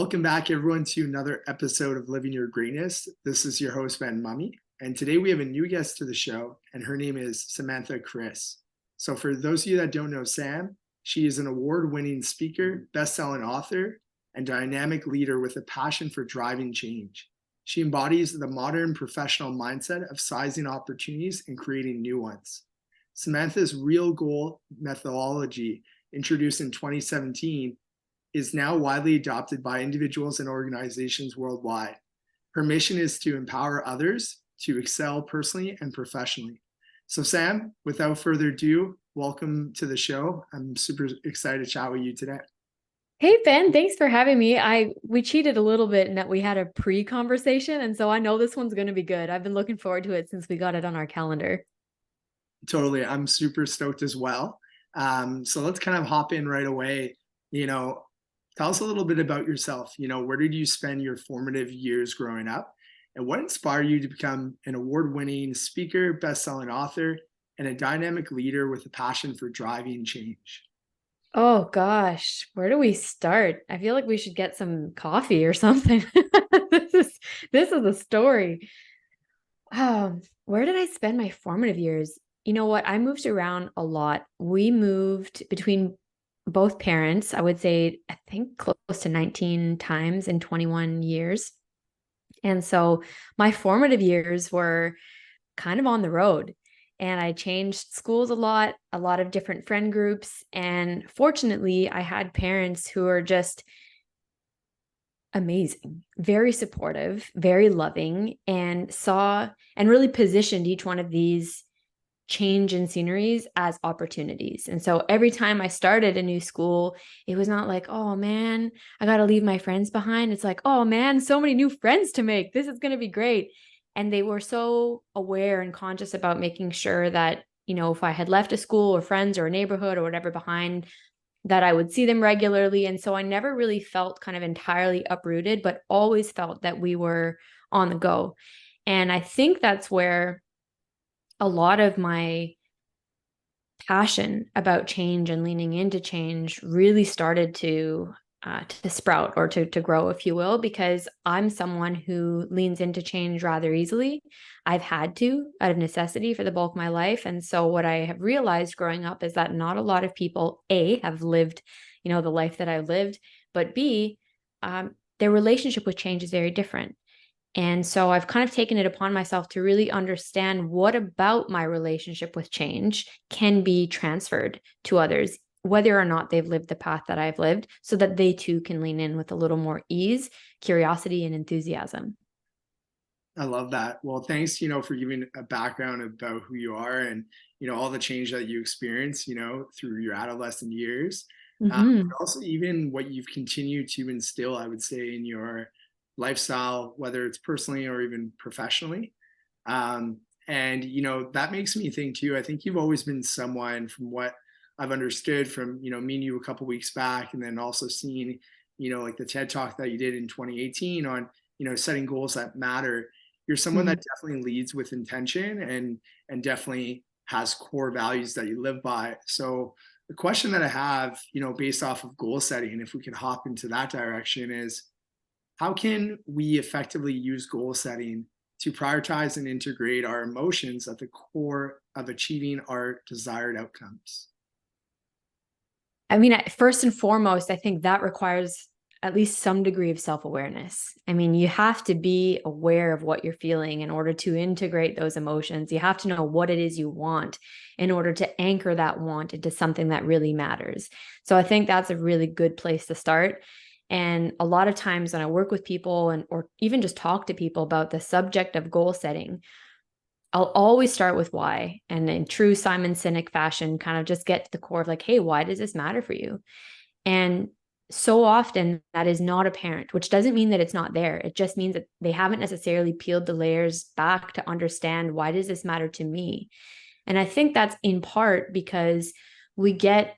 Welcome back, everyone, to another episode of Living Your Greatness. This is your host, Mumme, and today we have a new guest to the show, and her name is Samantha Kris. So for those of you that don't know Sam, she is an award-winning speaker, best-selling author, and dynamic leader with a passion for driving change. She embodies the modern professional mindset of sizing opportunities and creating new ones. Samantha's Real Goal methodology, introduced in 2017, is now widely adopted by individuals and organizations worldwide. Her mission is to empower others to excel personally and professionally. So Sam, without further ado, welcome to the show. I'm super excited to chat with you today. Hey Ben, thanks for having me. We cheated a little bit in that we had a pre-conversation, and so I know this one's going to be good. I've been looking forward to it since we got it on our calendar. Totally. I'm super stoked as well. So let's kind of hop in right away. Tell us a little bit about yourself. Where did you spend your formative years growing up? And what inspired you to become an award-winning speaker, best-selling author, and a dynamic leader with a passion for driving change? Oh gosh, where do we start? I feel like we should get some coffee or something. This is a story. Where did I spend my formative years? You know what? I moved around a lot. We moved between both parents, I would say, I think close to 19 times in 21 years. And so my formative years were kind of on the road, and I changed schools a lot of different friend groups. And fortunately, I had parents who are just amazing, very supportive, very loving, and saw and really positioned each one of these change in sceneries as opportunities. And so every time I started a new school, it was not like, oh man, I got to leave my friends behind. It's like, oh man, so many new friends to make. This is going to be great. And they were so aware and conscious about making sure that, if I had left a school or friends or a neighborhood or whatever behind, that I would see them regularly. And so I never really felt kind of entirely uprooted, but always felt that we were on the go. And I think that's where a lot of my passion about change and leaning into change really started to sprout or to grow, if you will, because I'm someone who leans into change rather easily. I've had to out of necessity for the bulk of my life. And so what I have realized growing up is that not a lot of people, A, have lived, the life that I've lived, but B, their relationship with change is very different. And so I've kind of taken it upon myself to really understand what about my relationship with change can be transferred to others, whether or not they've lived the path that I've lived, so that they too can lean in with a little more ease, curiosity, and enthusiasm. I love that. Well, thanks, for giving a background about who you are and, all the change that you experienced, through your adolescent years. Mm-hmm. But also even what you've continued to instill, I would say, in your lifestyle, whether it's personally or even professionally. And that makes me think too, I think you've always been someone, from what I've understood from, meeting you a couple weeks back, and then also seeing, like the TED Talk that you did in 2018 on, setting goals that matter. You're someone Mm-hmm. that definitely leads with intention and definitely has core values that you live by. So the question that I have, based off of goal setting, if we could hop into that direction, is how can we effectively use goal setting to prioritize and integrate our emotions at the core of achieving our desired outcomes? I mean, first and foremost, I think that requires at least some degree of self-awareness. I mean, you have to be aware of what you're feeling in order to integrate those emotions. You have to know what it is you want in order to anchor that want into something that really matters. So I think that's a really good place to start. And a lot of times when I work with people or even just talk to people about the subject of goal setting, I'll always start with why. And in true Simon Sinek fashion, kind of just get to the core of like, hey, why does this matter for you? And so often that is not apparent, which doesn't mean that it's not there. It just means that they haven't necessarily peeled the layers back to understand, why does this matter to me? And I think that's in part because we get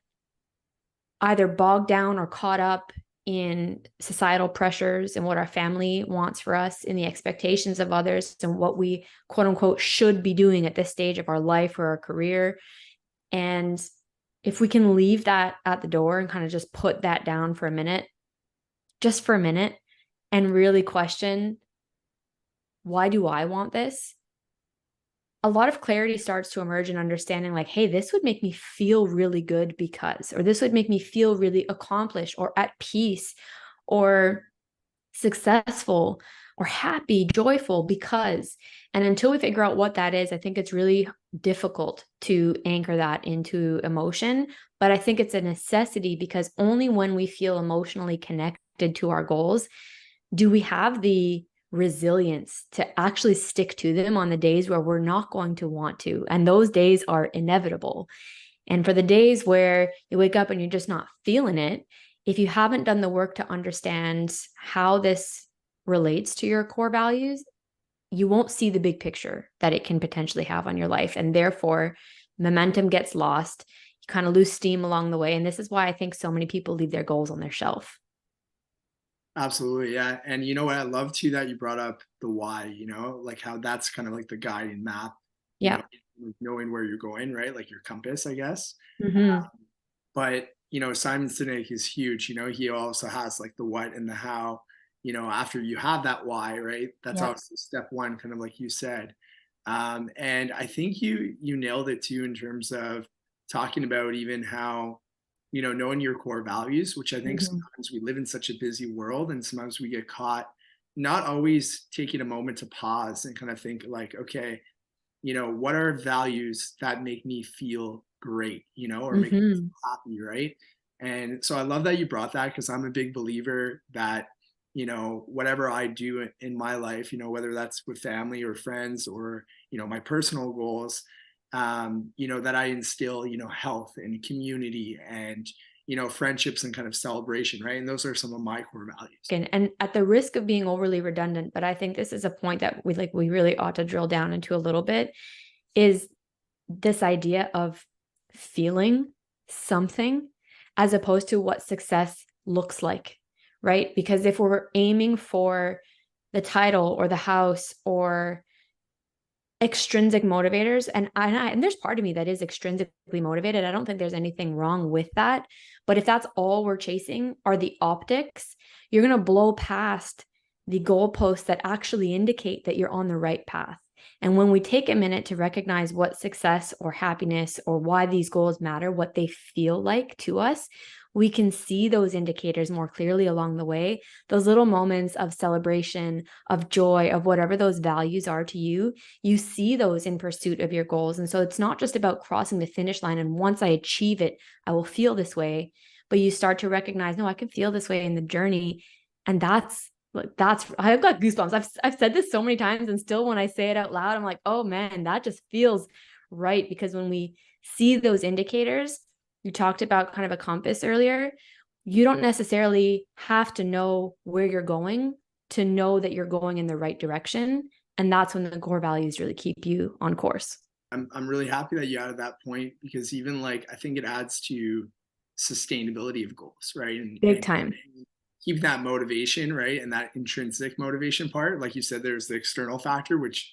either bogged down or caught up in societal pressures and what our family wants for us, in the expectations of others, and what we quote unquote should be doing at this stage of our life or our career. And if we can leave that at the door and kind of just put that down for a minute, just for a minute, and really question, why do I want this? A lot of clarity starts to emerge in understanding like, hey, this would make me feel really good because, or this would make me feel really accomplished or at peace or successful or happy, joyful because. And until we figure out what that is, I think it's really difficult to anchor that into emotion. But I think it's a necessity because only when we feel emotionally connected to our goals do we have the resilience to actually stick to them on the days where we're not going to want to. And those days are inevitable. And for the days where you wake up and you're just not feeling it, if you haven't done the work to understand how this relates to your core values, you won't see the big picture that it can potentially have on your life. And therefore, momentum gets lost. You kind of lose steam along the way. And this is why I think so many people leave their goals on their shelf. Absolutely. Yeah. And you know what? I love too that you brought up the why, like how that's kind of like the guiding map, Yeah. knowing where you're going, right? Like your compass, I guess. Mm-hmm. But, Simon Sinek is huge. He also has like the what and the how, after you have that why, right? That's Yeah. obviously step one, kind of like you said. And I think you nailed it too in terms of talking about even how, knowing your core values, which I think Mm-hmm. sometimes we live in such a busy world and sometimes we get caught not always taking a moment to pause and kind of think like, okay, what are values that make me feel great, or make me Mm-hmm. feel happy, right? And so I love that you brought that because I'm a big believer that, whatever I do in my life, whether that's with family or friends or, my personal goals, that I instill, health and community and, friendships and kind of celebration, right? And those are some of my core values. And at the risk of being overly redundant, but I think this is a point that we really ought to drill down into a little bit, is this idea of feeling something as opposed to what success looks like, right? Because if we're aiming for the title or the house or extrinsic motivators, and there's part of me that is extrinsically motivated. I don't think there's anything wrong with that. But if that's all we're chasing are the optics, you're going to blow past the goalposts that actually indicate that you're on the right path. And when we take a minute to recognize what success or happiness or why these goals matter, what they feel like to us, we can see those indicators more clearly along the way. Those little moments of celebration, of joy, of whatever those values are to you, you see those in pursuit of your goals. And so it's not just about crossing the finish line and once I achieve it, I will feel this way, but you start to recognize, no, I can feel this way in the journey. And I've got goosebumps. I've said this so many times and still when I say it out loud, I'm like, oh man, that just feels right. Because when we see those indicators, you talked about kind of a compass earlier, you don't necessarily have to know where you're going to know that you're going in the right direction. And that's when the core values really keep you on course. I'm really happy that you added that point because even like I think it adds to sustainability of goals, right? Big time. Keep that motivation, right? And that intrinsic motivation part. Like you said, there's the external factor, which,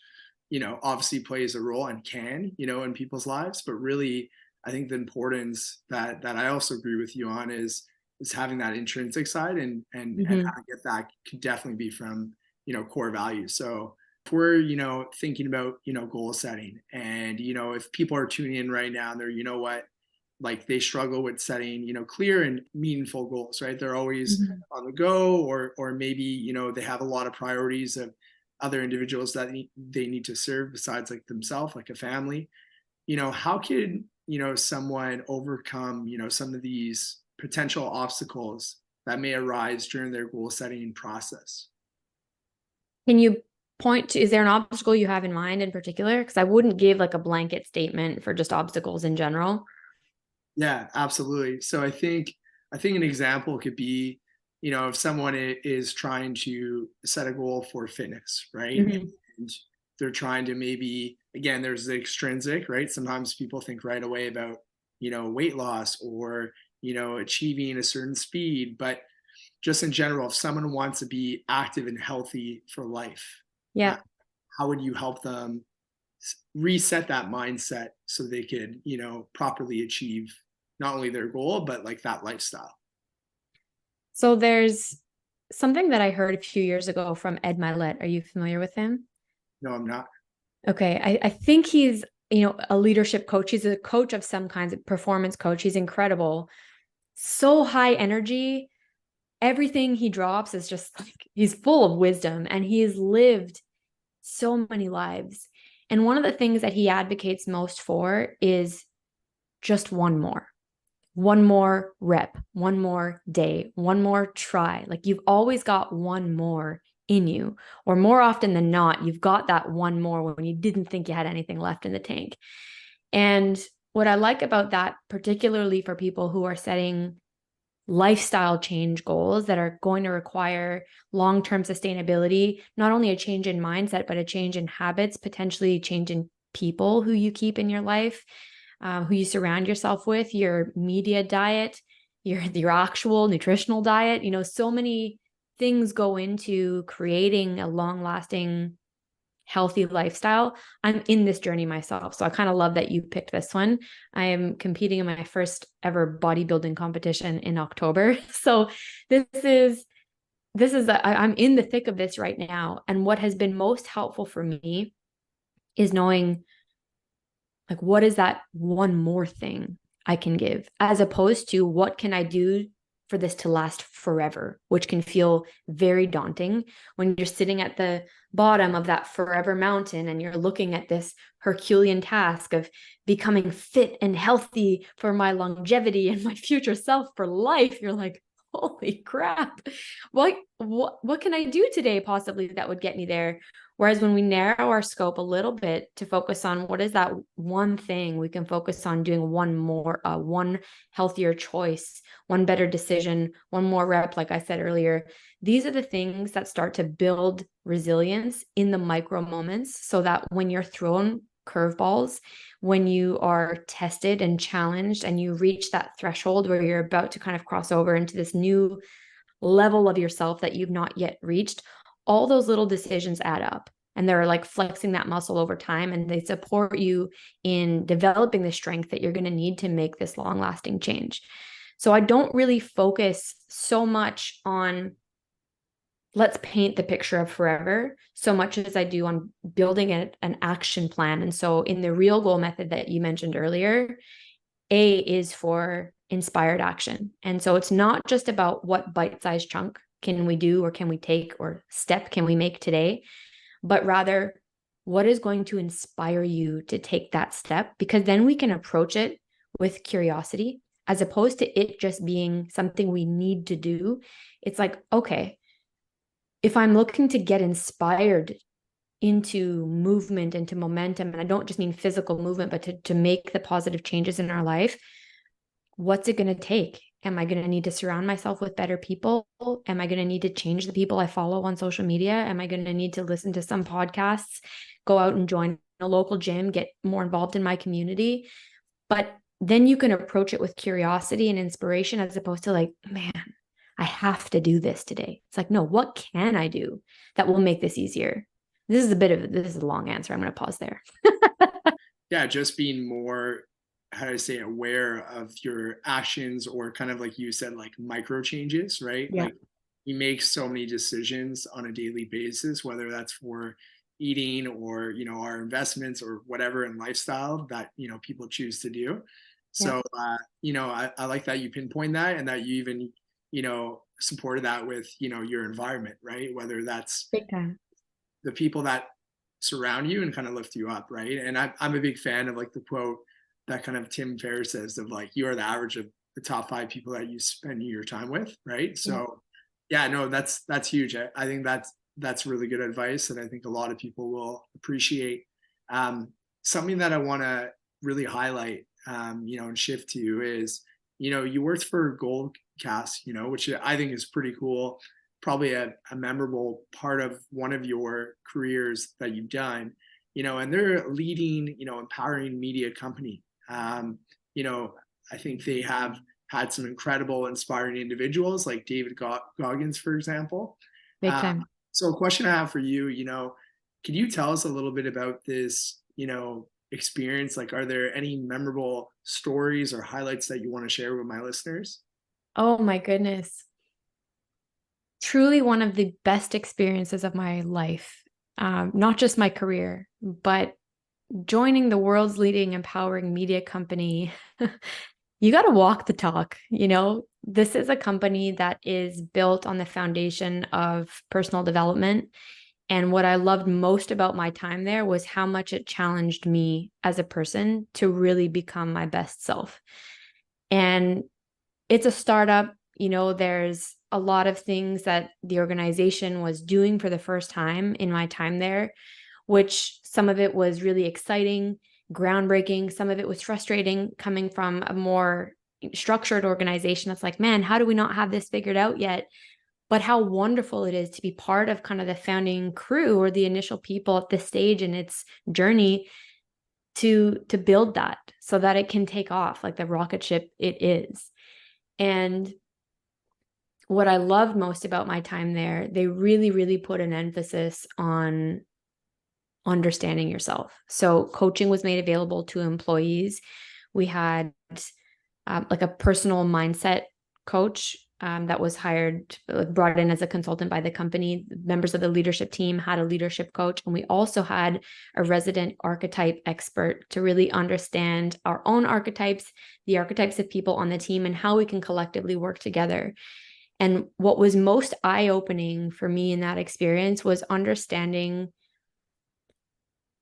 obviously plays a role and can, in people's lives. But really, I think the importance that I also agree with you on is having that intrinsic side and how to get that could definitely be from, core values. So if we're, thinking about, goal setting and, if people are tuning in right now and they're, what, like they struggle with setting, clear and meaningful goals, right? They're always on the go or maybe, they have a lot of priorities of other individuals that they need to serve besides like themselves, like a family. How could, someone overcome, some of these potential obstacles that may arise during their goal setting process? Can you point to, is there an obstacle you have in mind in particular? Because I wouldn't give like a blanket statement for just obstacles in general. Yeah, absolutely. So I think an example could be, if someone is trying to set a goal for fitness, right? Mm-hmm. And they're trying to maybe, again, there's the extrinsic, right? Sometimes people think right away about, weight loss or, achieving a certain speed, but just in general, if someone wants to be active and healthy for life, uh, Yeah. how would you help them reset that mindset so they could, properly achieve not only their goal, but like that lifestyle? So there's something that I heard a few years ago from Ed Milet. Are you familiar with him? No, I'm not. Okay. I think he's, a leadership coach. He's a coach of some kinds of performance coach. He's incredible. So high energy. Everything he drops is just like he's full of wisdom and he's lived so many lives. And one of the things that he advocates most for is just one more rep, one more day, one more try. Like you've always got one more in you, or more often than not, you've got that one more when you didn't think you had anything left in the tank. And what I like about that, particularly for people who are setting lifestyle change goals that are going to require long-term sustainability, not only a change in mindset, but a change in habits, potentially a change in people who you keep in your life, who you surround yourself with, your media diet, your actual nutritional diet. So many things go into creating a long-lasting healthy lifestyle. I'm in this journey myself. So I kind of love that you picked this one. I am competing in my first ever bodybuilding competition in October. So I'm in the thick of this right now. And what has been most helpful for me is knowing, like, what is that one more thing I can give, as opposed to what can I do for this to last forever, which can feel very daunting when you're sitting at the bottom of that forever mountain and you're looking at this Herculean task of becoming fit and healthy for my longevity and my future self for life. You're like, holy crap. What can I do today possibly that would get me there? Whereas when we narrow our scope a little bit to focus on what is that one thing, we can focus on doing one healthier choice, one better decision, one more rep, like I said earlier. These are the things that start to build resilience in the micro moments so that when you're thrown curveballs, when you are tested and challenged and you reach that threshold where you're about to kind of cross over into this new level of yourself that you've not yet reached, all those little decisions add up and they're like flexing that muscle over time and they support you in developing the strength that you're going to need to make this long lasting change. So I don't really focus so much on let's paint the picture of forever so much as I do on building an action plan. And so in the real goal method that you mentioned earlier, A is for inspired action. And so it's not just about what bite-sized chunk can we do or can we take or step can we make today, but rather what is going to inspire you to take that step, because then we can approach it with curiosity as opposed to it just being something we need to do. It's like, okay, if I'm looking to get inspired into movement, into momentum, and I don't just mean physical movement, but to make the positive changes in our life, what's it going to take? Am I going to need to surround myself with better people? Am I going to need to change the people I follow on social media? Am I going to need to listen to some podcasts, go out and join a local gym, get more involved in my community? But then you can approach it with curiosity and inspiration as opposed to like, man, I have to do this today. It's like, no, what can I do that will make this easier? This is a long answer. I'm going to pause there. Yeah, just being more, how do I say, aware of your actions, or kind of like you said, like micro changes, right? Yeah. Like you make so many decisions on a daily basis, whether that's for eating or, our investments or whatever in lifestyle that, people choose to do. Yeah. So, I like that you pinpoint that, and that you even, supported that with, your environment, right? Whether that's Big time. the people that surround you and kind of lift you up, right? And I'm a big fan of like the quote that kind of Tim Ferriss says of like, you are the average of the top 5 people that you spend your time with, right? Yeah. So yeah, no, that's huge. I think that's really good advice, and I think a lot of people will appreciate. Something that I want to really highlight, and shift to is, you worked for Goldcast, which I think is pretty cool, probably a memorable part of one of your careers that you've done, and they're a leading, empowering media company. I think they have had some incredible, inspiring individuals like David Goggins, for example. Big time. So a question I have for you, can you tell us a little bit about this, experience? Like, are there any memorable stories or highlights that you want to share with my listeners? Oh my goodness. Truly one of the best experiences of my life. Not just my career, but joining the world's leading empowering media company. You got to walk the talk. This is a company that is built on the foundation of personal development. And what I loved most about my time there was how much it challenged me as a person to really become my best self. And it's a startup. There's a lot of things that the organization was doing for the first time in my time there, which some of it was really exciting, groundbreaking. Some of it was frustrating coming from a more structured organization that's like, man, how do we not have this figured out yet? But how wonderful it is to be part of kind of the founding crew or the initial people at this stage in its journey to build that so that it can take off like the rocket ship it is. And what I loved most about my time there, they really, really put an emphasis on understanding yourself. So coaching was made available to employees. We had like a personal mindset coach that was brought in as a consultant by the company. Members of the leadership team had a leadership coach. And we also had a resident archetype expert to really understand our own archetypes, the archetypes of people on the team, and how we can collectively work together. And what was most eye-opening for me in that experience was understanding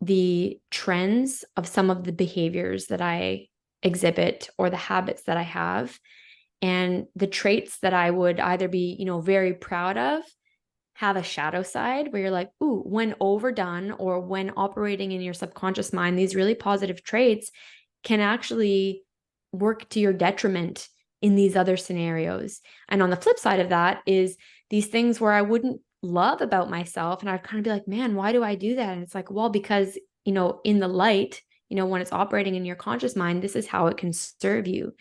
the trends of some of the behaviors that I exhibit or the habits that I have, and the traits that I would either be, very proud of, have a shadow side where you're like, ooh, when overdone or when operating in your subconscious mind, these really positive traits can actually work to your detriment in these other scenarios. And on the flip side of that is these things where I wouldn't love about myself. And I'd kind of be like, man, why do I do that? And it's like, well, because, in the light, when it's operating in your conscious mind, this is how it can serve you.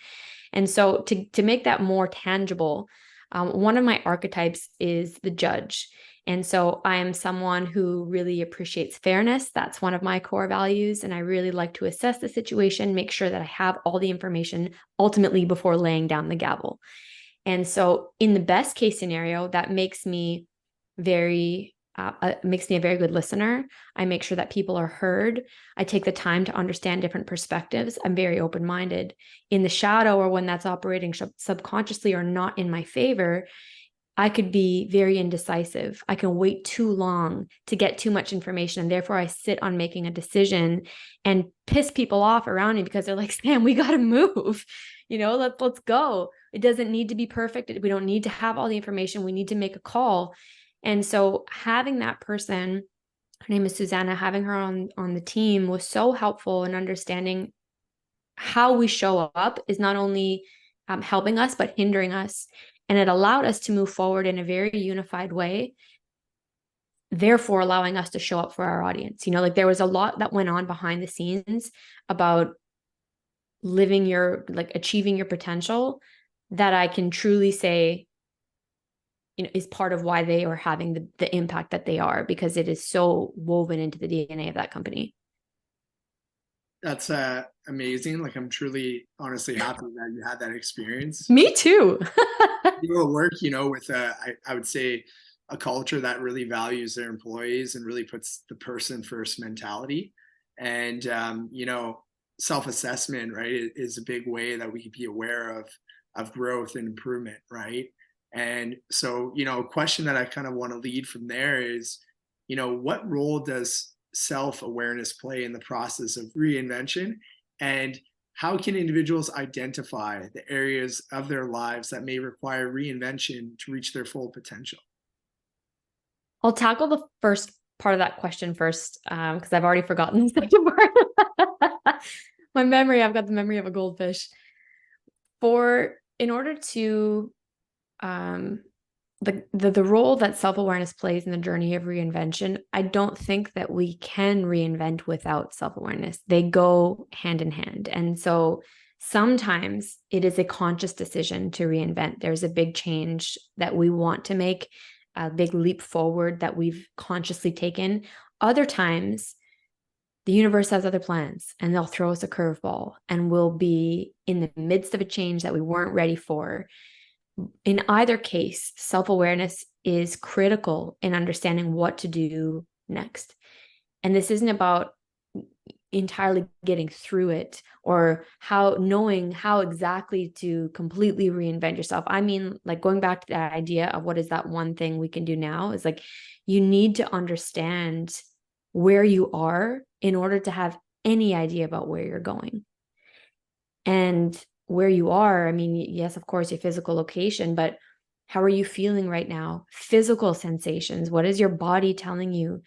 And so to make that more tangible, one of my archetypes is the judge. And so I am someone who really appreciates fairness. That's one of my core values. And I really like to assess the situation, make sure that I have all the information ultimately before laying down the gavel. And so in the best case scenario, that makes me makes me a very good listener. I make sure that people are heard. I take the time to understand different perspectives. I'm very open-minded. In the shadow, or when that's operating subconsciously or not in my favor, I could be very indecisive. I can wait too long to get too much information. And therefore I sit on making a decision and piss people off around me because they're like, Sam, we got to move, let's go. It doesn't need to be perfect. We don't need to have all the information. We need to make a call. And so having that person, her name is Susanna, having her on the team was so helpful in understanding how we show up is not only helping us, but hindering us. And it allowed us to move forward in a very unified way, therefore allowing us to show up for our audience. There was a lot that went on behind the scenes about achieving your potential that I can truly say, is part of why they are having the impact that they are, because it is so woven into the DNA of that company. That's amazing. Like, I'm truly, honestly happy that you had that experience. Me too. You go to work, with I would say a culture that really values their employees and really puts the person first mentality. And self-assessment, right, is a big way that we can be aware of growth and improvement, right? And so, a question that I kind of want to lead from there is, what role does self-awareness play in the process of reinvention? And how can individuals identify the areas of their lives that may require reinvention to reach their full potential? I'll tackle the first part of that question first, because I've already forgotten the second part. I've got the memory of a goldfish. In order to the role that self-awareness plays in the journey of reinvention, I don't think that we can reinvent without self-awareness. They go hand in hand. And so sometimes it is a conscious decision to reinvent. There's a big change that we want to make, a big leap forward that we've consciously taken. Other times, the universe has other plans and they'll throw us a curveball and we'll be in the midst of a change that we weren't ready for. In either case, self-awareness is critical in understanding what to do next. And this isn't about entirely getting through it or knowing how exactly to completely reinvent yourself. I mean, like going back to that idea of what is that one thing we can do now is like, you need to understand where you are in order to have any idea about where you're going. And where you are, I mean, yes, of course, your physical location, but how are you feeling right now? Physical sensations. What is your body telling you?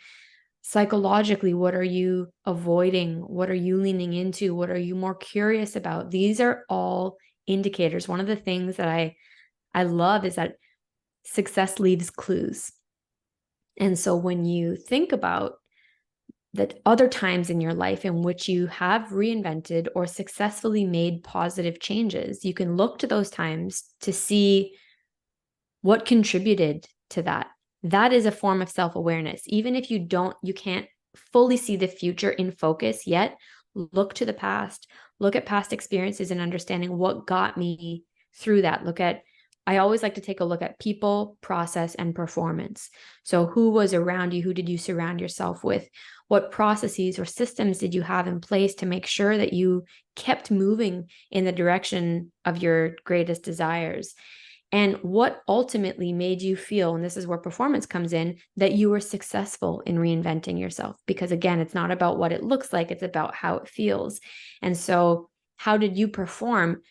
Psychologically, what are you avoiding? What are you leaning into? What are you more curious about? These are all indicators. One of the things that I love is that success leaves clues. And so when you think about that other times in your life in which you have reinvented or successfully made positive changes, you can look to those times to see what contributed to that. That is a form of self-awareness. Even if you can't fully see the future in focus yet, look to the past, look at past experiences and understanding what got me through that. I always like to take a look at people, process, and performance. So who was around you? Who did you surround yourself with? What processes or systems did you have in place to make sure that you kept moving in the direction of your greatest desires? And what ultimately made you feel, and this is where performance comes in, that you were successful in reinventing yourself? Because again, it's not about what it looks like, it's about how it feels. And so how did you perform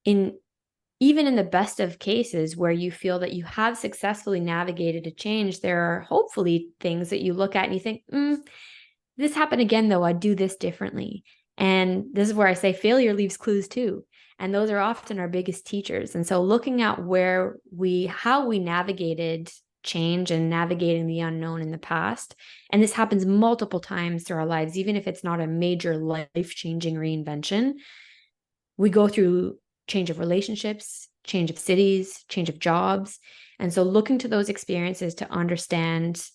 even in the best of cases where you feel that you have successfully navigated a change? There are hopefully things that you look at and you think, this happened again, though, I'd do this differently. And this is where I say failure leaves clues too. And those are often our biggest teachers. And so looking at how we navigated change and navigating the unknown in the past, and this happens multiple times through our lives, even if it's not a major life-changing reinvention, we go through change of relationships, change of cities, change of jobs. And so looking to those experiences to understand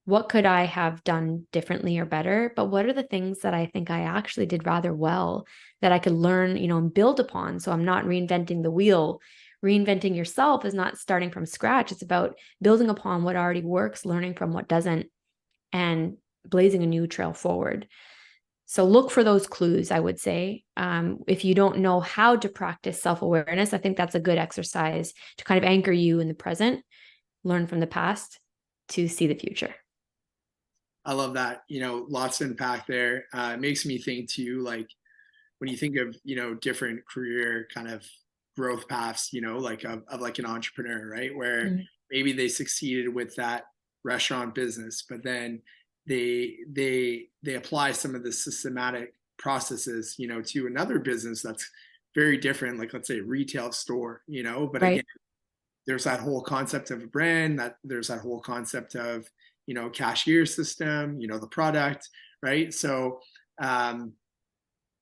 what could I have done differently or better, but what are the things that I think I actually did rather well that I could learn, and build upon. So I'm not reinventing the wheel. Reinventing yourself is not starting from scratch. It's about building upon what already works, learning from what doesn't, and blazing a new trail forward. So look for those clues, I would say. If you don't know how to practice self-awareness, I think that's a good exercise to kind of anchor you in the present, learn from the past to see the future. I love that. Lots to unpack there. It makes me think too, like when you think of, different career kind of growth paths, like of like an entrepreneur, right? Where maybe they succeeded with that restaurant business, but then they apply some of the systematic processes, to another business that's very different, like let's say a retail store, but Right. again, there's that whole concept of a brand, that there's that whole concept of cashier system, the product, right? So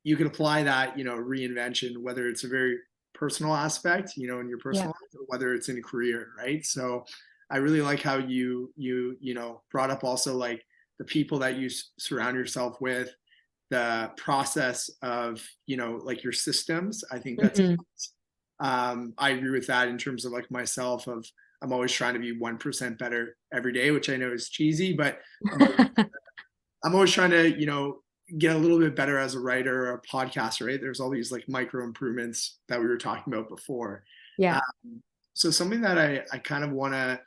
you can apply that, reinvention, whether it's a very personal aspect, in your personal life, or whether it's in a career, right? So I really like how you brought up also like the people that you surround yourself with, the process of like your systems. I think that's I agree with that in terms of like myself, of I'm always trying to be 1% better every day, which I know is cheesy, but I'm always trying to, get a little bit better as a writer or a podcaster, right? There's all these like micro improvements that we were talking about before. Yeah. So something that I kind of want to,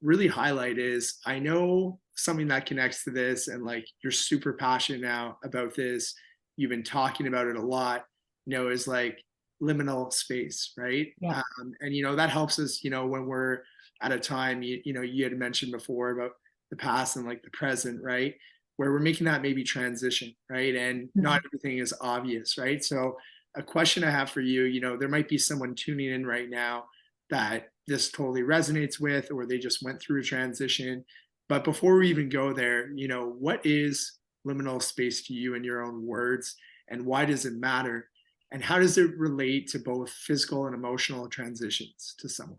really highlight is, I know something that connects to this, and like you're super passionate now about this. You've been talking about it a lot, is like liminal space, right? Yeah. And that helps us, when we're at a time, you had mentioned before about the past and like the present, right? Where we're making that maybe transition, right? And not everything is obvious, right? So a question I have for you, there might be someone tuning in right now that this totally resonates with, or they just went through a transition. But before we even go there, what is liminal space to you in your own words, and why does it matter? And how does it relate to both physical and emotional transitions to someone?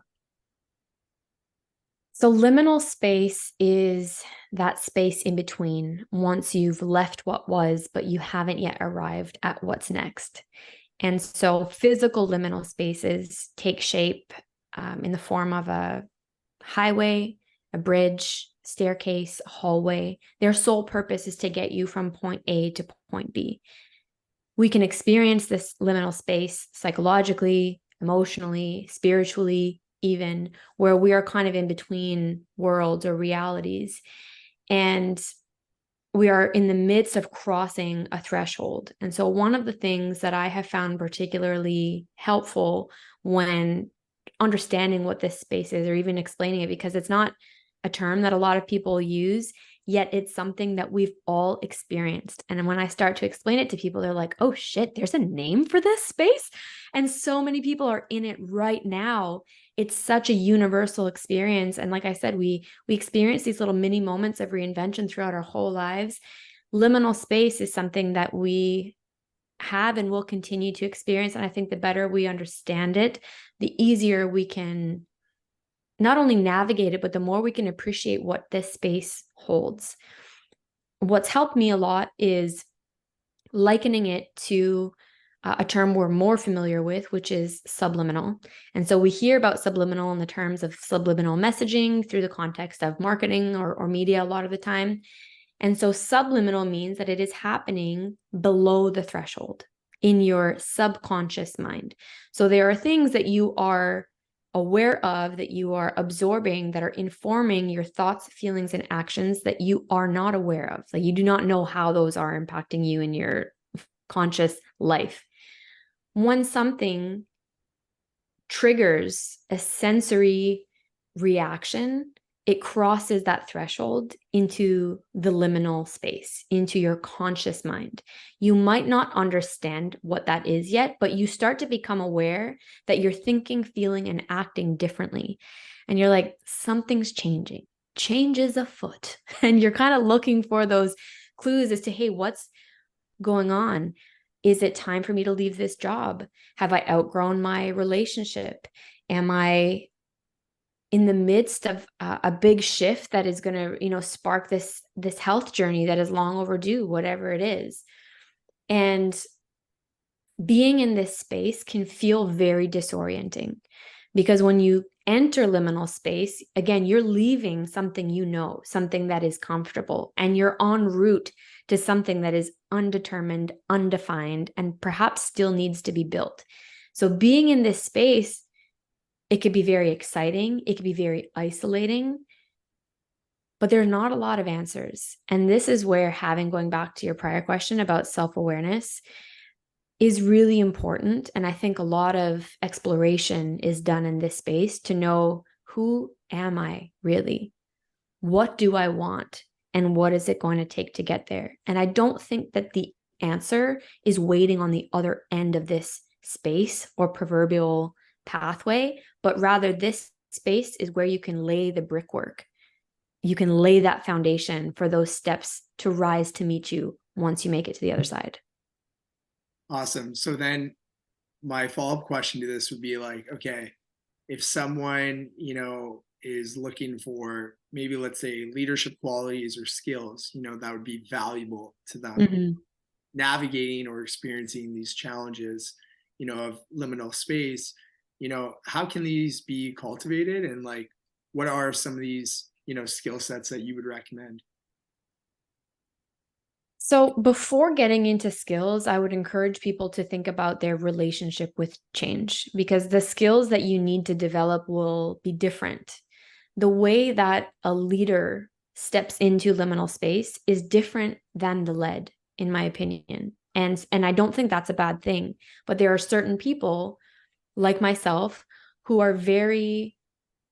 So liminal space is that space in between, once you've left what was, but you haven't yet arrived at what's next. And so physical liminal spaces take shape in the form of a highway, a bridge, staircase, a hallway. Their sole purpose is to get you from point A to point B. We can experience this liminal space psychologically, emotionally, spiritually, even where we are kind of in between worlds or realities. And we are in the midst of crossing a threshold. And so one of the things that I have found particularly helpful when understanding what this space is, or even explaining it, because it's not a term that a lot of people use, yet it's something that we've all experienced. And when I start to explain it to people, they're like, oh shit, there's a name for this space. And so many people are in it right now. It's such a universal experience. And like I said, we experience these little mini moments of reinvention throughout our whole lives. Liminal space is something that we have and will continue to experience. And I think the better we understand it, the easier we can not only navigate it, but the more we can appreciate what this space holds. What's helped me a lot is likening it to a term we're more familiar with, which is subliminal. And so we hear about subliminal in the terms of subliminal messaging through the context of marketing or media a lot of the time. And so subliminal means that it is happening below the threshold in your subconscious mind. So there are things that you are aware of, that you are absorbing, that are informing your thoughts, feelings, and actions that you are not aware of. Like you do not know how those are impacting you in your conscious life. When something triggers a sensory reaction, it crosses that threshold into the liminal space, into your conscious mind. You might not understand what that is yet, but you start to become aware that you're thinking, feeling, and acting differently. And you're like, something's changing. Change is afoot. And you're kind of looking for those clues as to, hey, what's going on? Is it time for me to leave this job? Have I outgrown my relationship? Am I in the midst of a big shift that is going to, spark this health journey that is long overdue, whatever it is? And being in this space can feel very disorienting, because when you enter liminal space, again, you're leaving something, something that is comfortable, and you're en route to something that is undetermined, undefined, and perhaps still needs to be built. So being in this space, it could be very exciting. It could be very isolating, but there's not a lot of answers. And this is where going back to your prior question about self-awareness is really important. And I think a lot of exploration is done in this space to know, who am I really? What do I want? And what is it going to take to get there? And I don't think that the answer is waiting on the other end of this space or proverbial pathway, but rather this space is where you can lay the brickwork. You can lay that foundation for those steps to rise to meet you once you make it to the other side. Awesome. So then my follow-up question to this would be like, okay, if someone, is looking for maybe, let's say, leadership qualities or skills, that would be valuable to them, navigating or experiencing these challenges, of liminal space, how can these be cultivated? And like, what are some of these, skill sets that you would recommend? So before getting into skills, I would encourage people to think about their relationship with change, because the skills that you need to develop will be different. The way that a leader steps into liminal space is different than the led, in my opinion. And I don't think that's a bad thing, but there are certain people like myself who are very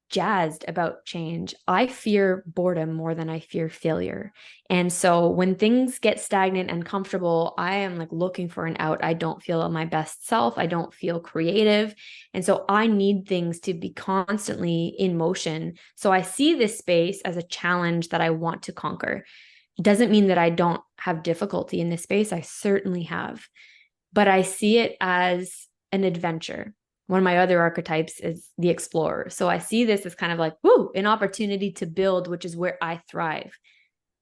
jazzed about change. I fear boredom more than I fear failure. And so when things get stagnant and comfortable, I am like looking for an out. I don't feel my best self. I don't feel creative. And so I need things to be constantly in motion. So I see this space as a challenge that I want to conquer. It doesn't mean that I don't have difficulty in this space. I certainly have, but I see it as an adventure. One of my other archetypes is the explorer. So I see this as kind of like, an opportunity to build, which is where I thrive.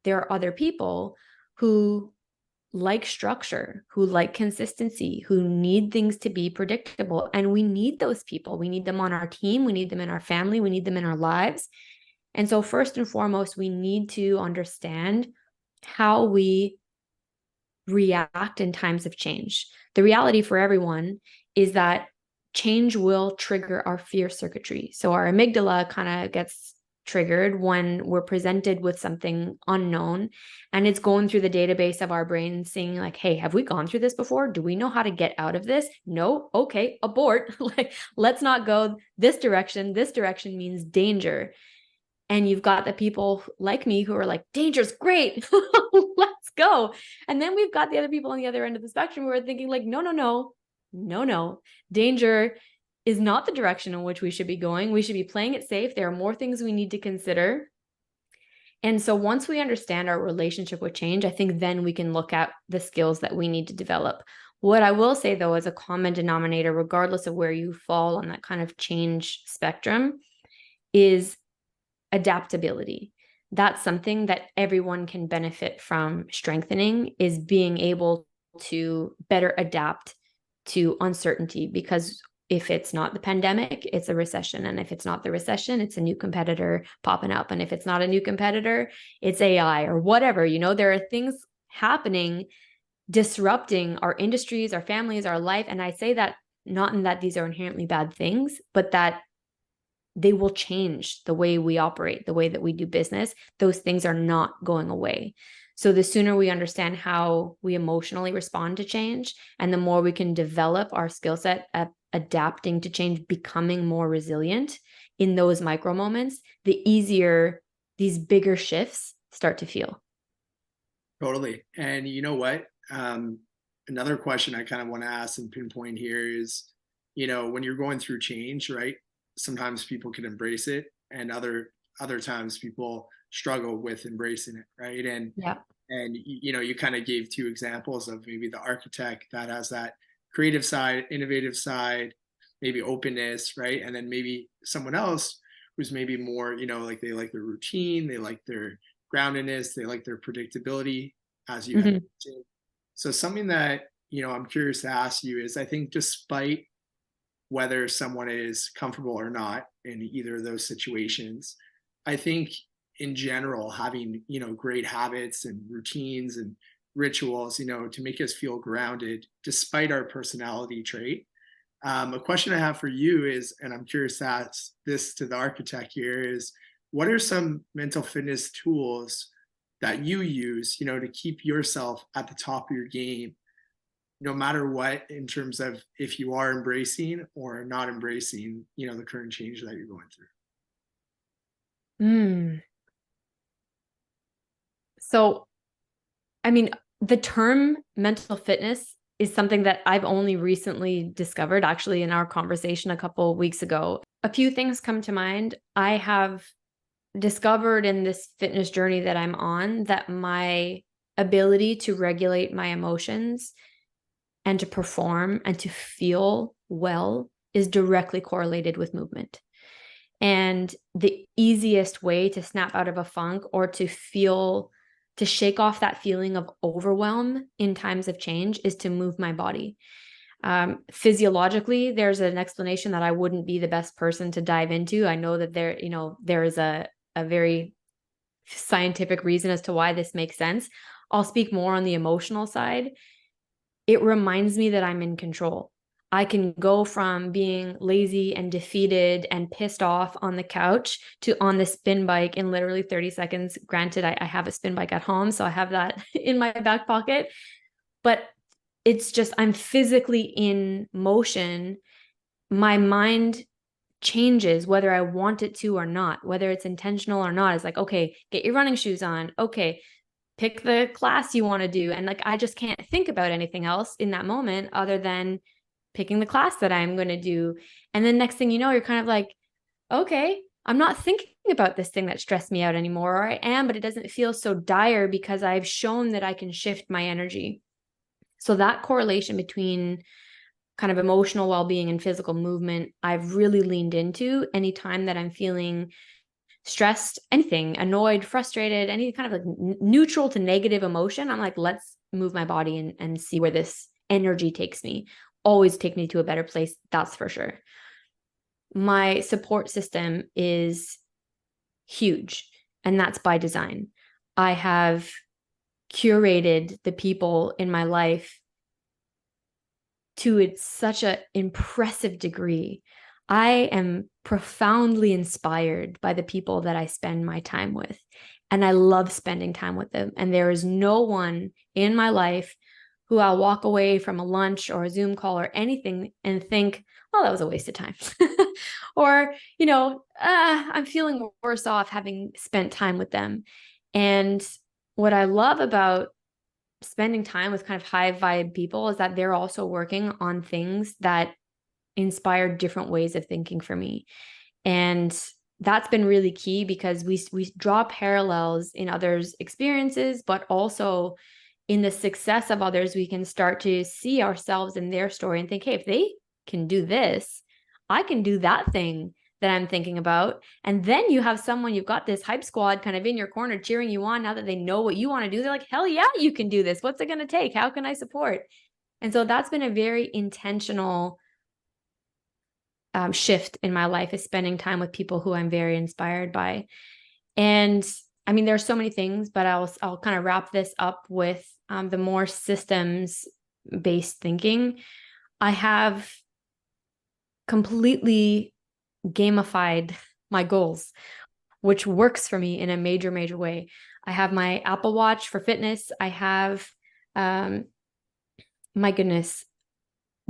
There are other people who like structure, who like consistency, who need things to be predictable. And we need those people. We need them on our team. We need them in our family. We need them in our lives. And so first and foremost, we need to understand how we react in times of change. The reality for everyone is that change will trigger our fear circuitry. So our amygdala kind of gets triggered when we're presented with something unknown, and it's going through the database of our brain seeing like, hey, have we gone through this before? Do we know how to get out of this? No. Okay, abort. Like, let's not go this direction. This direction means danger. And you've got the people like me who are like, danger's great. Let's go. And then we've got the other people on the other end of the spectrum who are thinking like, no. Danger is not the direction in which we should be going. We should be playing it safe. There are more things we need to consider. And so once we understand our relationship with change, I think then we can look at the skills that we need to develop. What I will say, though, as a common denominator, regardless of where you fall on that kind of change spectrum, is adaptability. That's something that everyone can benefit from strengthening, is being able to better adapt to uncertainty. Because if it's not the pandemic, it's a recession. And if it's not the recession, it's a new competitor popping up. And if it's not a new competitor, it's AI or whatever. There are things happening, disrupting our industries, our families, our life. And I say that not in that these are inherently bad things, but that they will change the way we operate, the way that we do business. Those things are not going away. So the sooner we understand how we emotionally respond to change, and the more we can develop our skill set at adapting to change, becoming more resilient in those micro moments, the easier these bigger shifts start to feel. Totally. And you know what? Another question I kind of want to ask and pinpoint here is, when you're going through change, right? Sometimes people can embrace it, and other times people struggle with embracing it, right? And you kind of gave two examples of maybe the architect that has that creative side, innovative side, maybe openness, right? And then maybe someone else who's maybe more, like they like their routine, they like their groundedness, they like their predictability, as you had mentioned. So something that I'm curious to ask you is, I think despite whether someone is comfortable or not in either of those situations, I think in general, having, great habits and routines and rituals, to make us feel grounded despite our personality trait. A question I have for you is, and I'm curious to ask this to the architect here, is what are some mental fitness tools that you use, to keep yourself at the top of your game, no matter what, in terms of if you are embracing or not embracing, the current change that you're going through? So, I mean, the term mental fitness is something that I've only recently discovered, actually, in our conversation a couple of weeks ago. A few things come to mind. I have discovered in this fitness journey that I'm on that my ability to regulate my emotions and to perform and to feel well is directly correlated with movement. And the easiest way to snap out of a funk or to shake off that feeling of overwhelm in times of change is to move my body. Physiologically, there's an explanation that I wouldn't be the best person to dive into. I know that there is a very scientific reason as to why this makes sense. I'll speak more on the emotional side. It reminds me that I'm in control. I can go from being lazy and defeated and pissed off on the couch to on the spin bike in literally 30 seconds. Granted, I have a spin bike at home, so I have that in my back pocket. But it's just, I'm physically in motion. My mind changes whether I want it to or not, whether it's intentional or not. It's like, okay, get your running shoes on. Okay, pick the class you want to do. And like, I just can't think about anything else in that moment other than picking the class that I'm going to do. And then next thing you know, you're kind of like, okay, I'm not thinking about this thing that stressed me out anymore, or I am, but it doesn't feel so dire because I've shown that I can shift my energy. So that correlation between kind of emotional well-being and physical movement, I've really leaned into anytime that I'm feeling stressed, anything, annoyed, frustrated, any kind of like neutral to negative emotion. I'm like, let's move my body and see where this energy takes me. Always take me to a better place. That's for sure. My support system is huge, and that's by design. I have curated the people in my life to such an impressive degree. I am profoundly inspired by the people that I spend my time with, and I love spending time with them. And there is no one in my life who I'll walk away from a lunch or a Zoom call or anything and think, oh, that was a waste of time. Or, I'm feeling worse off having spent time with them. And what I love about spending time with kind of high vibe people is that they're also working on things that inspire different ways of thinking for me. And that's been really key because we draw parallels in others' experiences, but also in the success of others, we can start to see ourselves in their story and think, hey, if they can do this, I can do that thing that I'm thinking about. And then you have someone, you've got this hype squad kind of in your corner cheering you on now that they know what you want to do. They're like, hell yeah, you can do this. What's it going to take? How can I support? And so that's been a very intentional shift in my life, is spending time with people who I'm very inspired by. And I mean, there's so many things, but I'll kind of wrap this up with the more systems based thinking. I have completely gamified my goals, which works for me in a major, major way. I have my Apple Watch for fitness. I have, my goodness,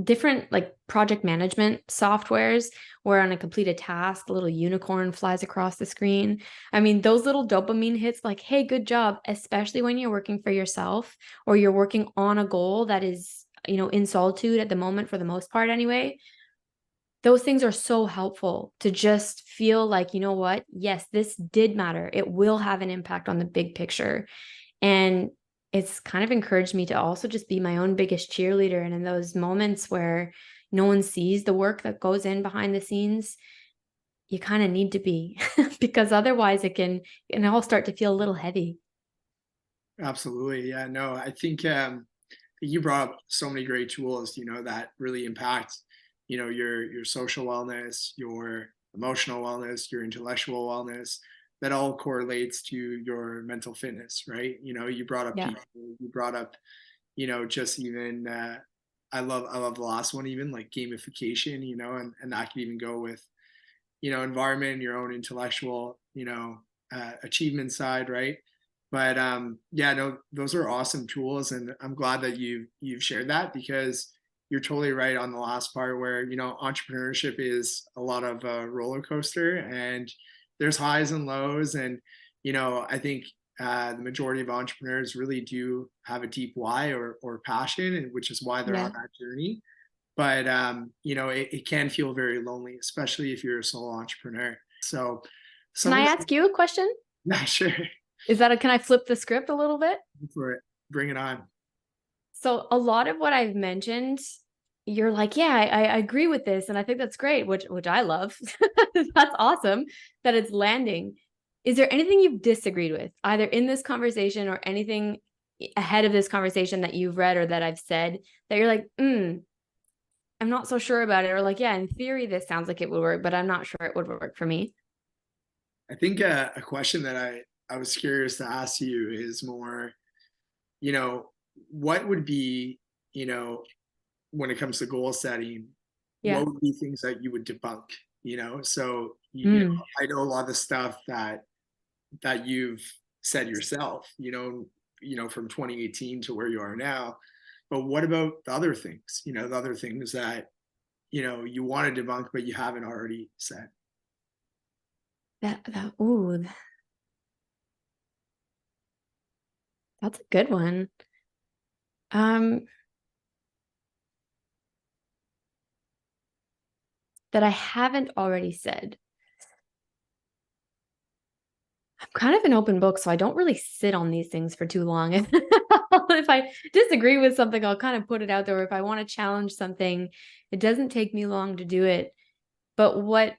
different like project management softwares where on a completed task, a little unicorn flies across the screen. I mean, those little dopamine hits like, hey, good job, especially when you're working for yourself or you're working on a goal that is, in solitude at the moment, for the most part anyway. Those things are so helpful to just feel like, you know what? Yes, this did matter. It will have an impact on the big picture. And it's kind of encouraged me to also just be my own biggest cheerleader. And in those moments where no one sees the work that goes in behind the scenes, you kind of need to be because otherwise it can all start to feel a little heavy. Absolutely. Yeah, no, I think you brought up so many great tools, that really impact, your social wellness, your emotional wellness, your intellectual wellness, that all correlates to your mental fitness, right? You brought up Yeah. people, you brought up, just even I love the last one, even like gamification, and that could even go with, environment, your own intellectual, achievement side, right? But yeah, no, those are awesome tools, and I'm glad that you've shared that, because you're totally right on the last part where, entrepreneurship is a lot of roller coaster, and there's highs and lows. And, I think the majority of entrepreneurs really do have a deep why or passion, and which is why they're on that journey. But, it can feel very lonely, especially if you're a solo entrepreneur. So Can I ask you a question? yeah, sure. Can I flip the script a little bit? For it. Bring it on. So a lot of what I've mentioned, you're like, yeah, I agree with this. And I think that's great, which I love. That's awesome that it's landing. Is there anything you've disagreed with, either in this conversation or anything ahead of this conversation that you've read or that I've said, that you're like, I'm not so sure about it? Or like, yeah, in theory, this sounds like it would work, but I'm not sure it would work for me. I think a question that I was curious to ask you is more, you know, what would be, when it comes to goal setting, Yeah. what would be things that you would debunk? So Mm. I know a lot of the stuff that you've said yourself, from 2018 to where you are now. But what about the other things? The other things that you want to debunk, but you haven't already said. Ooh, that's a good one. That I haven't already said. I'm kind of an open book, so I don't really sit on these things for too long. If I disagree with something, I'll kind of put it out there. Or if I want to challenge something, it doesn't take me long to do it. But what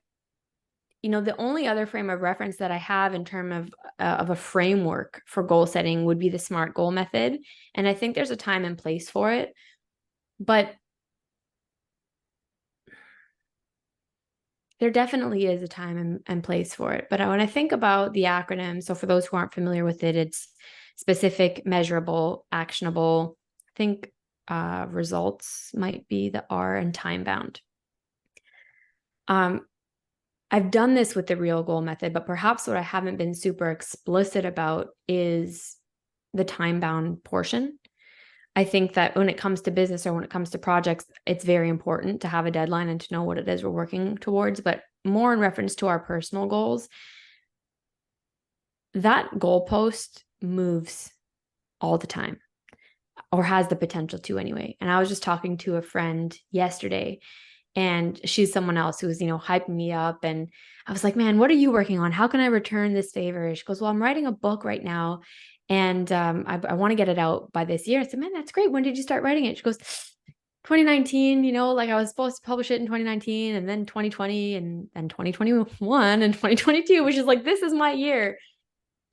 the only other frame of reference that I have in terms of a framework for goal setting would be the SMART goal method. And I think there's a time and place for it, but there definitely is a time and place for it. But when I think about the acronym, so for those who aren't familiar with it, it's specific, measurable, actionable. I think results might be the R, and time bound. I've done this with the real goal method, but perhaps what I haven't been super explicit about is the time bound portion. I think that when it comes to business or when it comes to projects, it's very important to have a deadline and to know what it is we're working towards. But more in reference to our personal goals, that goalpost moves all the time, or has the potential to anyway. And I was just talking to a friend yesterday, and she's someone else who was, hyping me up. And I was like, man, what are you working on? How can I return this favor? She goes, well, I'm writing a book right now, and I want to get it out by this year. I said, man, that's great. When did you start writing it? She goes, 2019, like I was supposed to publish it in 2019, and then 2020, and then 2021 and 2022, which is like, this is my year.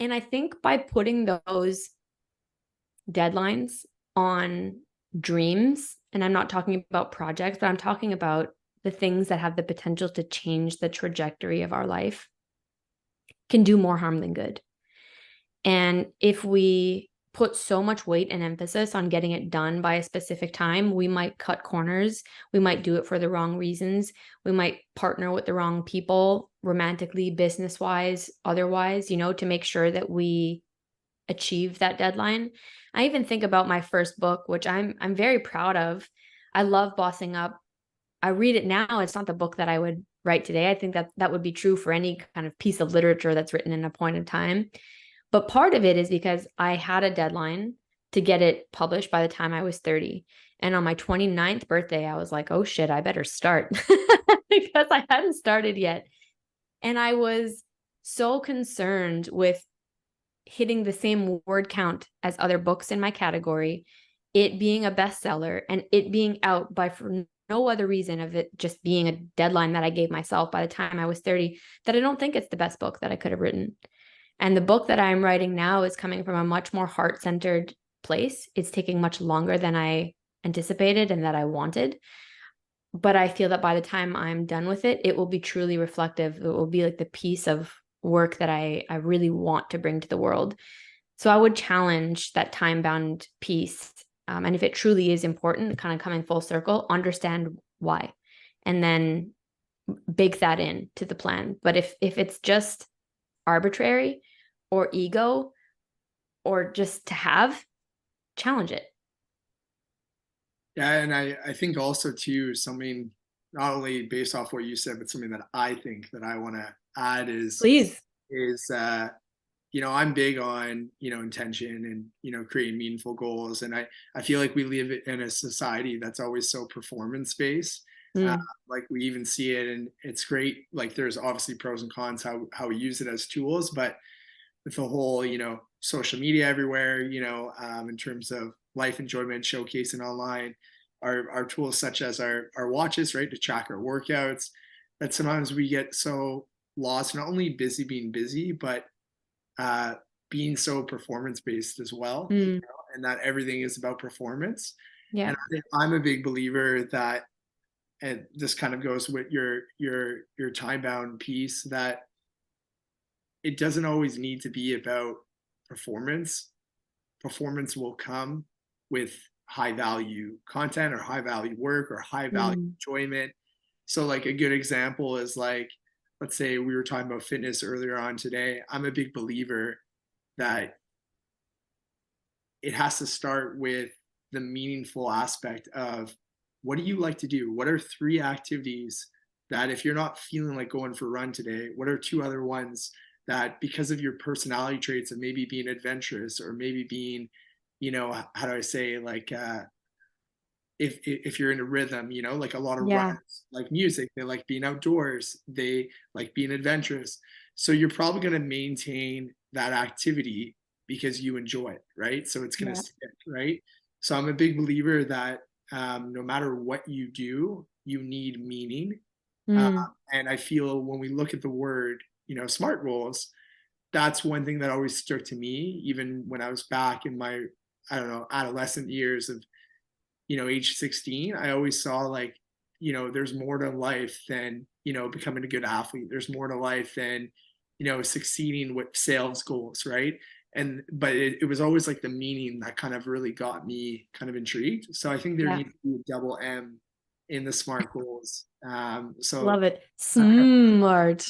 And I think by putting those deadlines on dreams, and I'm not talking about projects, but I'm talking about the things that have the potential to change the trajectory of our life, can do more harm than good. And if we put so much weight and emphasis on getting it done by a specific time, we might cut corners. We might do it for the wrong reasons. We might partner with the wrong people, romantically, business-wise, otherwise, to make sure that we achieve that deadline. I even think about my first book, which I'm very proud of. I love Bossing Up. I read it now. It's not the book that I would write today. I think that would be true for any kind of piece of literature that's written in a point in time. But part of it is because I had a deadline to get it published by the time I was 30. And on my 29th birthday, I was like, oh shit, I better start because I hadn't started yet. And I was so concerned with hitting the same word count as other books in my category, it being a bestseller, and it being out by for no other reason of it just being a deadline that I gave myself by the time I was 30, that I don't think it's the best book that I could have written. And the book that I'm writing now is coming from a much more heart-centered place. It's taking much longer than I anticipated and that I wanted. But I feel that by the time I'm done with it, it will be truly reflective. It will be like the piece of work that I really want to bring to the world. So I would challenge that time-bound piece. And if it truly is important, kind of coming full circle, understand why, and then bake that in to the plan. But if it's just arbitrary or ego or just to have, challenge it. Yeah, and I think also too, something not only based off what you said, but something that I think that I want to add Please. is I'm big on intention and creating meaningful goals, and I feel like we live in a society that's always so performance based. Like we even see it, and it's great. Like there's obviously pros and cons how we use it as tools, but with the whole social media everywhere, in terms of life enjoyment showcasing online, our tools such as our watches, right, to track our workouts, that sometimes we get so lost, not only being busy, but being so performance based as well, and that everything is about performance. Yeah. And I think I'm a big believer that, and this kind of goes with your time bound piece, that it doesn't always need to be about performance. Performance will come with high value content or high value work or high value enjoyment. So like a good example is like, let's say we were talking about fitness earlier on today. I'm a big believer that it has to start with the meaningful aspect of, what do you like to do? What are 3 activities that, if you're not feeling like going for a run today, what are 2 other ones that, because of your personality traits of maybe being adventurous or maybe being, how do I say, like, if you're in a rhythm, like a lot of runners like music, they like being outdoors, they like being adventurous. So you're probably going to maintain that activity because you enjoy it, right? So it's going to stick, right? So I'm a big believer that no matter what you do, you need meaning, Mm, And I feel when we look at the word, SMART goals, that's one thing that always stuck to me, even when I was back in my, I don't know, adolescent years of, age 16. I always saw like, there's more to life than, becoming a good athlete. There's more to life than, succeeding with sales goals, right? But it was always like the meaning that kind of really got me kind of intrigued. So I think there yeah, needs to be a double M in the SMART goals. So love it. Smart.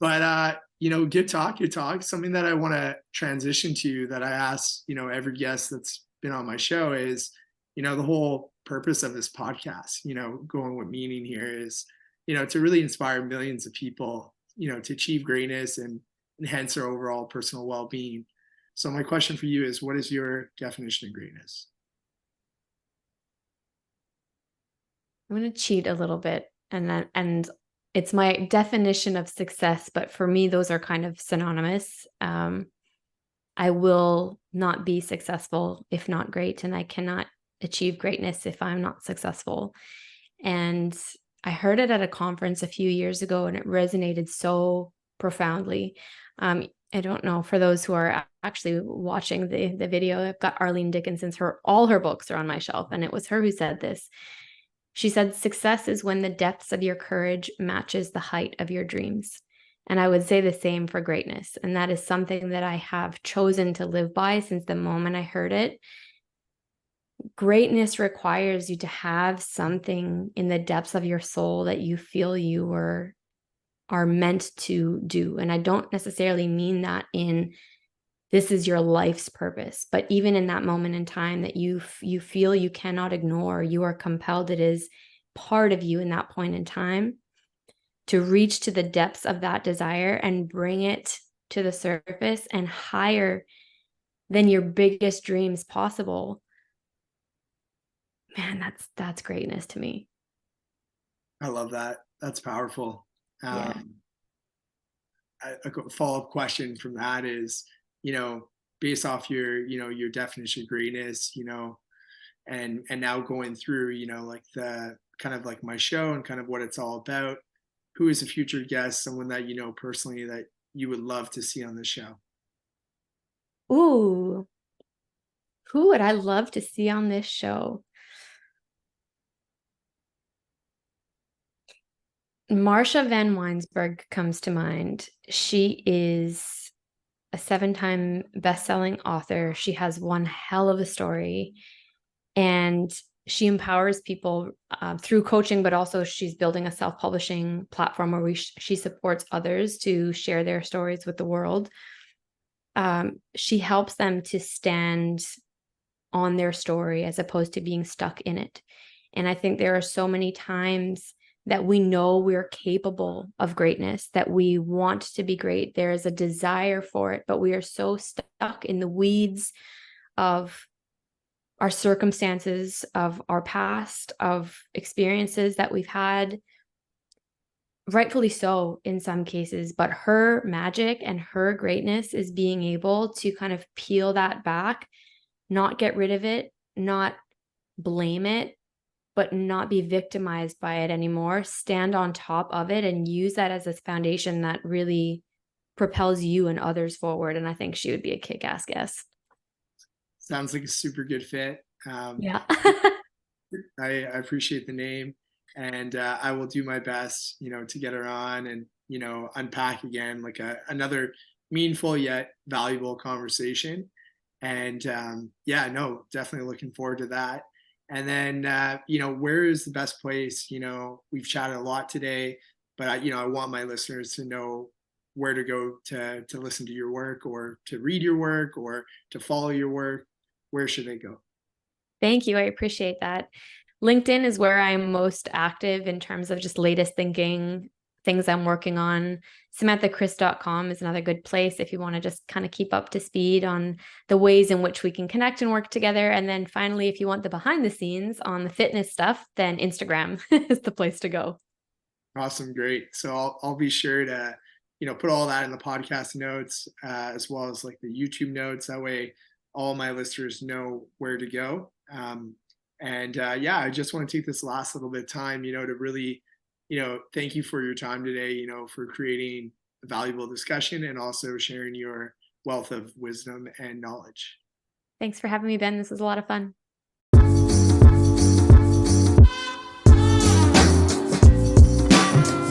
But good talk, good talk. Something that I want to transition to that I ask, every guest that's been on my show is, the whole purpose of this podcast, going with meaning here is, to really inspire millions of people, to achieve greatness and enhance their overall personal well-being. So my question for you is, what is your definition of greatness? I'm going to cheat a little bit, and it's my definition of success, but for me those are kind of synonymous. I will not be successful if not great, and I cannot achieve greatness if I'm not successful. And I heard it at a conference a few years ago, and it resonated so profoundly. I don't know, for those who are actually watching the video, I've got Arlene Dickinson's, all her books are on my shelf, and it was her who said this. She said, success is when the depths of your courage matches the height of your dreams. And I would say the same for greatness. And that is something that I have chosen to live by since the moment I heard it. Greatness requires you to have something in the depths of your soul that you feel you are meant to do. And I don't necessarily mean that in this is your life's purpose, but even in that moment in time that you feel you cannot ignore, you are compelled, it is part of you in that point in time, to reach to the depths of that desire and bring it to the surface and higher than your biggest dreams possible. Man, that's greatness to me. I love that. That's powerful. Yeah. A follow-up question from that is, based off your definition of greatness, and now going through, like the kind of like my show and kind of what it's all about, who is a future guest, someone that you know personally that you would love to see on the show? Ooh, who would I love to see on this show? Marsha Van Weinsberg comes to mind. She is a 7-time best-selling author. She has one hell of a story, and she empowers people through coaching, but also she's building a self-publishing platform where she supports others to share their stories with the world. She helps them to stand on their story as opposed to being stuck in it. And I think there are so many times that we know we're capable of greatness, that we want to be great. There is a desire for it, but we are so stuck in the weeds of our circumstances, of our past, of experiences that we've had, rightfully so in some cases. But her magic and her greatness is being able to kind of peel that back, not get rid of it, not blame it, but not be victimized by it anymore. Stand on top of it and use that as a foundation that really propels you and others forward. And I think she would be a kick-ass guest. Sounds like a super good fit. Yeah. I appreciate the name, and I will do my best, to get her on and unpack again like another meaningful yet valuable conversation. And yeah, no, definitely looking forward to that. And then where is the best place? We've chatted a lot today, but I want my listeners to know where to go to listen to your work or to read your work or to follow your work. Where should they go? Thank you. I appreciate that. LinkedIn is where I'm most active in terms of just latest thinking, things I'm working on. SamanthaKris.com is another good place if you want to just kind of keep up to speed on the ways in which we can connect and work together. And then finally, if you want the behind the scenes on the fitness stuff, then Instagram is the place to go. Awesome, great. So I'll be sure to put all that in the podcast notes as well as like the YouTube notes. That way, all my listeners know where to go. And yeah, I just want to take this last little bit of time, to really, thank you for your time today, for creating a valuable discussion and also sharing your wealth of wisdom and knowledge. Thanks for having me, Ben. This was a lot of fun.